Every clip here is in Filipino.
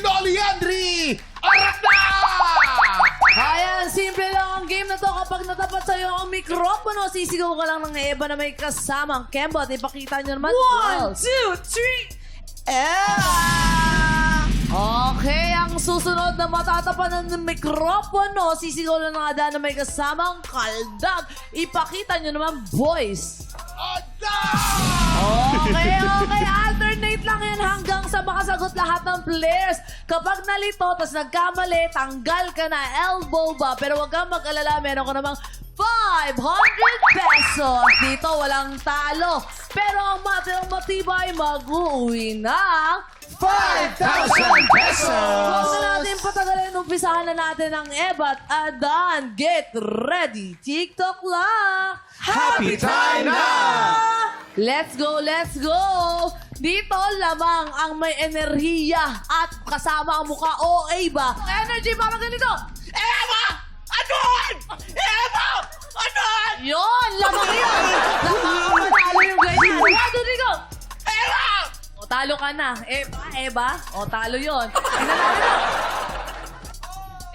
Noli Henry! Arak na! Ayan, simple lang ang game na to. Kapag natapat sa'yo ang mikropono, sisigaw ka lang ng Eva na may kasamang Kembo at ipakita nyo naman. 1, 2, 3. Eva! Okay, ang susunod na matatapan ng mikropono, sisigaw lang ng Ada na may kasamang kaldag. Ipakita nyo naman, boys. Okay, alternate lang yan hanggang sa makasagot lahat ng players. Kapag nalito, tas nagkamali, tanggal ka na, elbow ba? Pero wag kang mag-alala, meron ko namang 500 pesos. Dito, walang talo. Pero ang matirang matibay, mag-uwi ng 5,000 pesos! Huwag na natin patagalin. Umpisahan na natin ang Eva at Adan. Get ready. TikTok lang. Happy time na! Let's go, let's go! Dito lamang ang may enerhiya at kasama ang mukha OA ba? Energy parang ganito. Eva! Anon! Eva! Anon! Yon, lamang yun. Nakakamatalo yung ganyan. Wado dito. Eva! O, talo ka na. Eva? O, talo yun. Tinanawan na.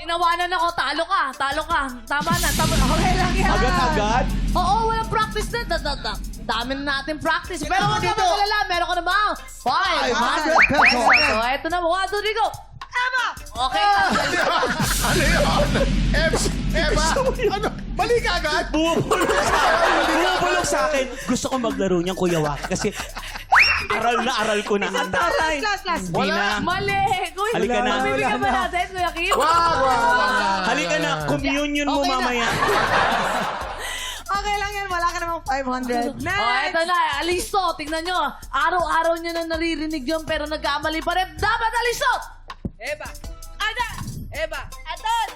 Tinawanan ako. Talo ka. Talo ka. Tama na. Okay lang yan. Agad-agad? Oo, walang practice na. Dami na natin practice. Pero huwag ka magalala. Meron ka na ba? 500 pesos. So, eto na. Wado dito. Eva! Okay. Ano yun? Eva? Ano? Mali ka agad? Bumubulog sa akin. Gusto ko maglaro niyang Kuya Waki kasi aral ko na. Last. Wala. Mali. Kuya, Halika na. Mabibigyan ba natin, Kuya Kim? Wow! Halika na, communion mo Okay na. mamaya. Okay lang yan. Wala ka namang 500. Next! Oh, eto na. Alisto. Tingnan nyo. Araw-araw nyo na naririnig yun pero nagkamali pa rin. Dapat alisto! Eva! Adan! Eva! Adan!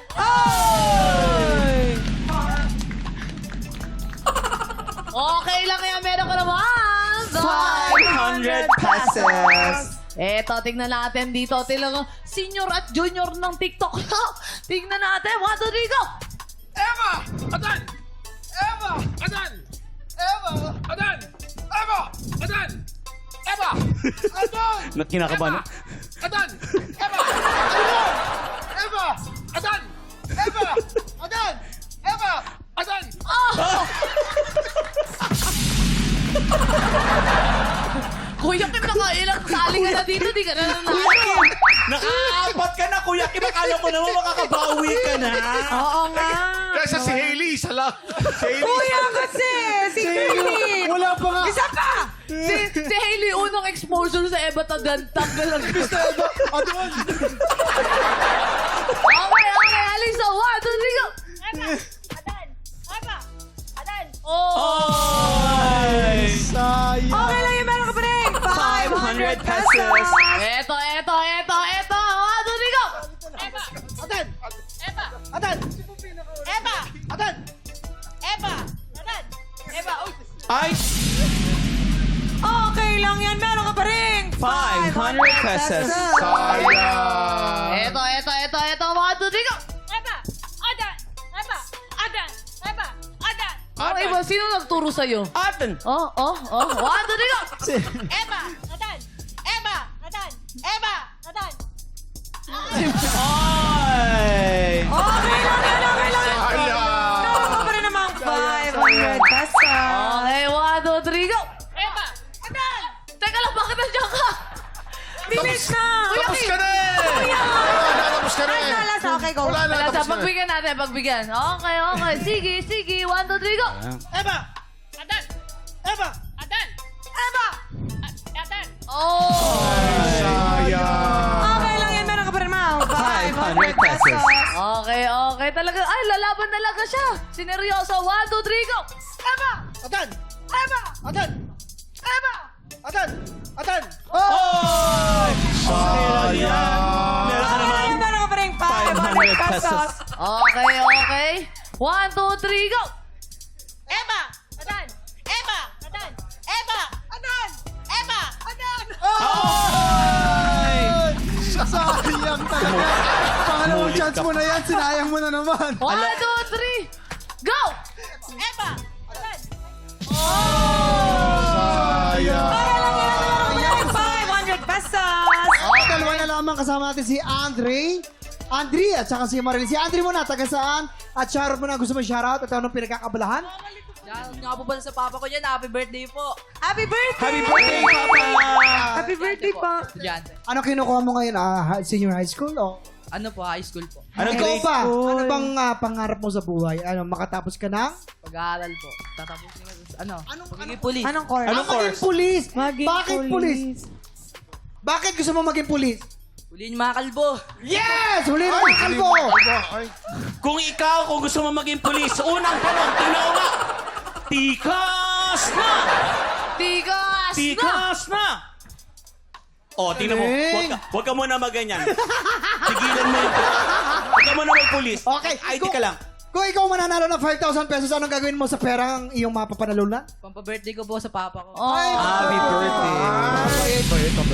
Okay lang yan. Meron ka naman. 500 pesos. Eto, tingnan natin dito. Tingnan senior at junior ng TikTok. Tingnan natin. 1, 2, 3, go! Eva! Adan! Eva! Adan! Eva! Adan! Eva! Adan! Eva! Adan! Kinakabahan. Adan! Eva! Adan! Eva! Adan! Eva! Adan! Eva! Adan! Kuya Kim, nakailang sali ka na dito. Di ka na nanalo. Nakaapat ka na, Kuya Kim. Akala ko naman makakabawi ka na. Oo nga. Kesa si Hailey, isa lang. Si Hailey. Kuya kasi! Si Hailey! Wala pa nga. Isa pa! Si Hailey, unang exposure sa Eva Tadan. Tanggal lang. Adon. Okay. Alisa, 1, 2, 3, go! Adan! Eva! Adan! Oy! Sayang. Okay lang yung meron ka pa rin! 500 pesos. Eto. 1, 2, 3, go! Eva! Adan! Eva! Adan! Eva! Adan! Eva! Adan! Eva! Uy! Ay! Okay lang yan, meron ka pa rin! 500 pesos. Sayang. Eto. 1, 2, 3, go! Eva! Adan! Eva! Adan! Eva! Adan! Oh, Eva, sino nagturo sa'yo? Atin. Oh. 1, 2, 3, go! Eva! Adan! Eva! Adan! Eva! Adan! Ay! Okay lang yan, okay lang yan! Sayang. Meron ka pa rin namang 500 pesos! Okay, 1, 2, 3, go! Eva! Adan! Teka lang, bakit nandiyan ka? Bilis na! Tapos ka na eh! Tapos ka na eh! Last, okay, go. Wala na, Wala tapos sa na. pagbigyan natin, pagbigyan. Okay. Sige. 1, 2, 3, go! Eva! Adan! Eva! Adan! Eva! Adan! Oh! Sayang. Okay lang yan, meron ka pa rin namang 500 pesos. Okay. Talaga, ay, lalaban talaga siya. Sineryoso. 1, 2, 3, go! Eva! Adan! Eva! Adan! Eva! Adan! Adan! Oy! Sayang. Meron ka naman Meron ka pa rin 500 pesos. Okay. 1, 2, 3, go! Eva! Adan! Eva! Adan! Eva! Adan! Eva! Adan! Oy! Sayang talaga. Pangalawang chance mo na yan, sinayang mo na naman. 1, 2, 3, go! Eva! Adan! Sayang. Okay lang yan, meron ka pa rin 500 pesos! Dalawa na lang. lamang kasama natin si Andre at saka si Marilyn. Si Andre muna, taga saan? At shoutout mo na gusto mo shoutout at anong pinagkakabalahan? Yan, nga po pala sa papa ko dyan. Happy birthday po. Happy birthday! Happy birthday, Papa! Happy birthday pa! Estudyante. Ano kinukuha mo ngayon? Senior high school o? Ano po, high school po. Anong Ikaw grade? pa? Ano bang pangarap mo sa buhay? Ano, makatapos ka ng? Pag-aaral po. Tatapos nyo. Anong- Magiging police. Anong course? Anong Maging course? pulis. Maging Bakit pulis? Bakit gusto mo maging pulis? Huliin mga kalbo. Yes! Huli na ang kalbo! Kung ikaw, kung gusto mo maging pulis, unang tanong, tingnan ko nga. Tikas na! Tigas! Tikas na! Oh, tingnan mo. Galing. Huwag ka muna maganyan. Tigilan mo yun. Huwag ka muna magpulis. Okay. ID ka lang. Kung ikaw mananalo ng 5,000 pesos, anong gagawin mo sa perang iyong mapapanalunan? Pampa-birthday ko po sa papa ko. Happy birthday.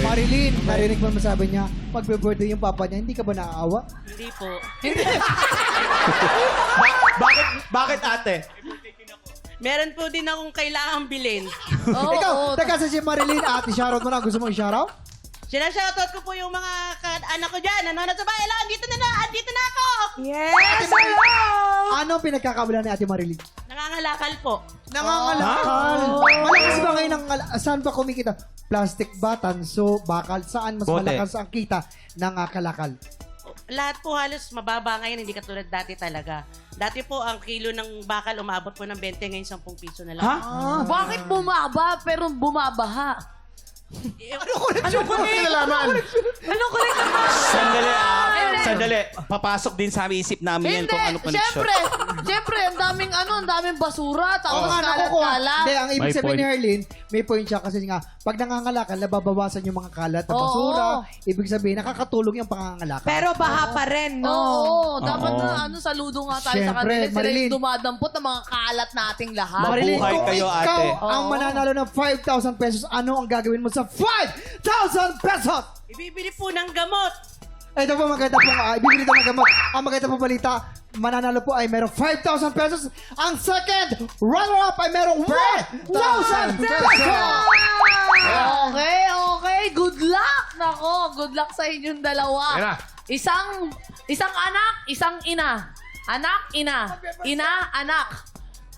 Marilyn, narinig mo masabi niya, pag-birthday yung papa niya, hindi ka ba naaawa? Hindi po. Bakit ate? Meron po din akong kailangang bilhin. Oo, Ikaw, oo. teka sa si Marilyn, ate, shoutout mo na. Gusto mo i-shoutout? Sinashoutout ko po yung mga anak ko dyan. Nanonood sa bahay lang. Andito na ako! Yes! Hello! Anong pinagkakabalan ni ate Marilyn? Nangangalakal po. Nangangalakal. Malakas ba ngayon ang saan ba kumikita? Plastic ba, tanso, bakal? Saan mas Bote. malakas ang kita ng kalakal? Lahat po halos mababa ngayon. Hindi katulad dati talaga. Dati po ang kilo ng bakal umabot po ng 20. Ngayon 10 piso na lang. Ha? Bakit bumaba pero bumabaha? Anong kinalaman? Anong correct naman? Sandali. Papasok din sa aming isip namin yan Hindi, kung ano connection. Siyempre, ang daming basura, Oo tapos nga, nakukuha. kalat-kalat. Hindi, ang ibig May sabihin ni point. Herlin, may point siya kasi nga, pag nangangalakal, nababawasan yung mga kalat at Oo. basura. Ibig sabihin, nakakatulong yung pangangalakal. Pero baha pa rin, no? Oo, dapat Oo. na saludo nga tayo sa Siyempre, kanila. Sila Marilyn. yung dumadampot ng mga kalat nating lahat. Marilyn, Mabuhay kung kayo, ikaw ate. ang mananalo ng 5,000 pesos, ano ang gagawin mo sa 5,000 pesos? Ibibili po ng gamot. Ito po maganda po, ibibili ito ng gamot. Ang maganda po balita, mananalo po ay merong 5,000 pesos. Ang second runner-up ay merong 1,000 pesos! Okay. Good luck! Nako, good luck sa inyong dalawa. Yan na. Isang anak, isang ina. Anak, ina. Ina, anak.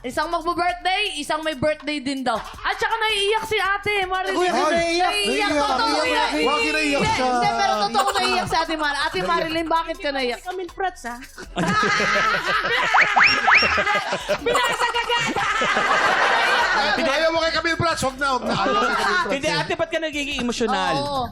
Isang magbo-birthday, isang may birthday din daw. At saka naiiyak si ate, Marilyn. Kuya, naiiyak. Naiiyak, Naiiyak. totoo Naiiyak. naiiyak. Huwag kinaiyak Hindi, siya. hindi, pero totoo naiiyak si ate Marilyn. Ate Marilyn, bakit ka naiiyak? Kami prots, ha? Ayaw mo kay Camille Prats, huwag na. Ayaw kay Camille Prats. Hindi, ate, ba't ka nagiging emosyonal? Oo.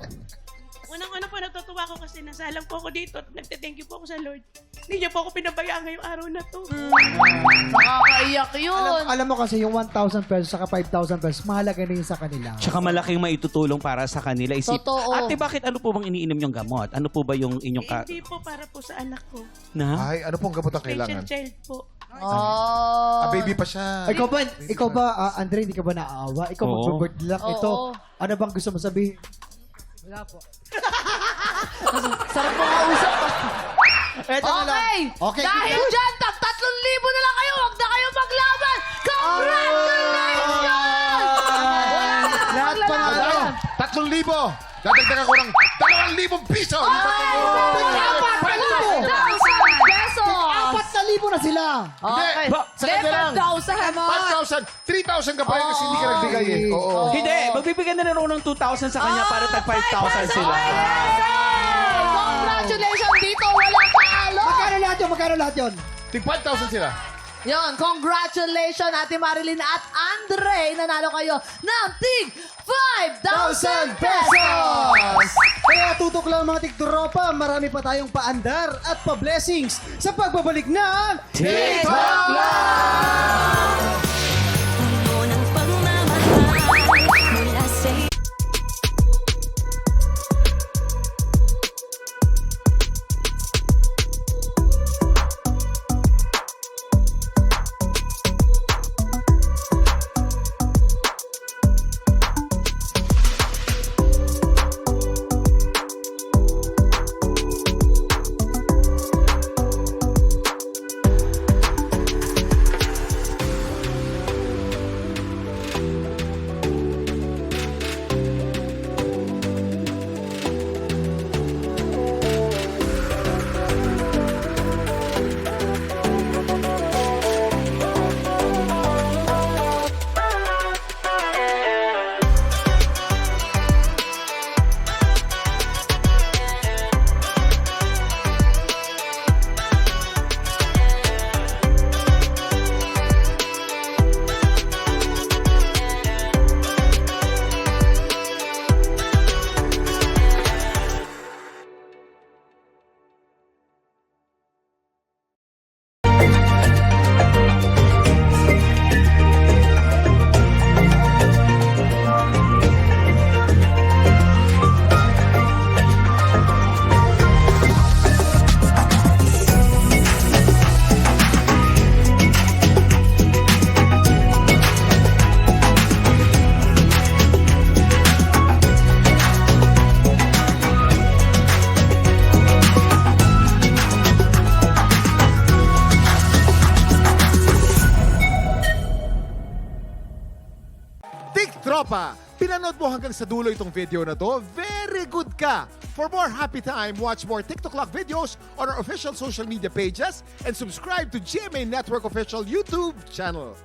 Unang-una po, natutuwa ko kasi nasalang po ako dito at nagte-thank you po ako sa Lord. Hindi niya po ako pinabayaan ngayong araw na to. Nakakaiyak yun. Alam mo kasi yung 1,000 pesos saka 5,000 pesos, mahalaga na yun sa kanila. Tsaka malaking maitutulong para sa kanila. Totoo. Ate, bakit ano po bang iniinom yung gamot? Ano po ba yung inyong Hindi po para po sa anak ko. Na? Ay, ano pong gamot ang Special kailangan? child po. Oh. Baby pa siya. Ikaw ba, Andre, hindi ka ba naaawa? Ikaw Oo. mag-birthday lang Oo. ito. Ano bang gusto mo sabihin? Sarap mo kausap pa. Eto na lang. Okay. Okay. Dahil dyan, tag 3,000 na lang kayo. Huwag na kayo maglaban. Congratulations! Lahat pa nga lang. 3,000. Dadagdagan ko ng 2,000 piso. Apat na libo. 1,000 pesos. 4,000 na sila. Okay. Sa kanya lang. 5,000. 5,000. 3,000 ka pa rin kasi hindi ka nagbigay eh. Oo. Hindi, magbibigyan na rin ako ng 2,000 sa kanya para tag 5,000 sila. Congratulations dito. Walang talo. Magkano lahat yun? Tig 5,000 sila. Yun, congratulations Ate Marilyn at Andre. Nanalo kayo ng tig 5,000 pesos. Kaya tutok lang mga tigtropa, marami pa tayong paandar at pa-blessings sa pagbabalik ng TikTok Puno ng pagmamahal mula sa'yo. Tropa, pinanood mo hanggang sa dulo itong video na to? Very good ka! For more happy time, watch more TikTok Clock videos on our official social media pages and subscribe to GMA Network official YouTube channel.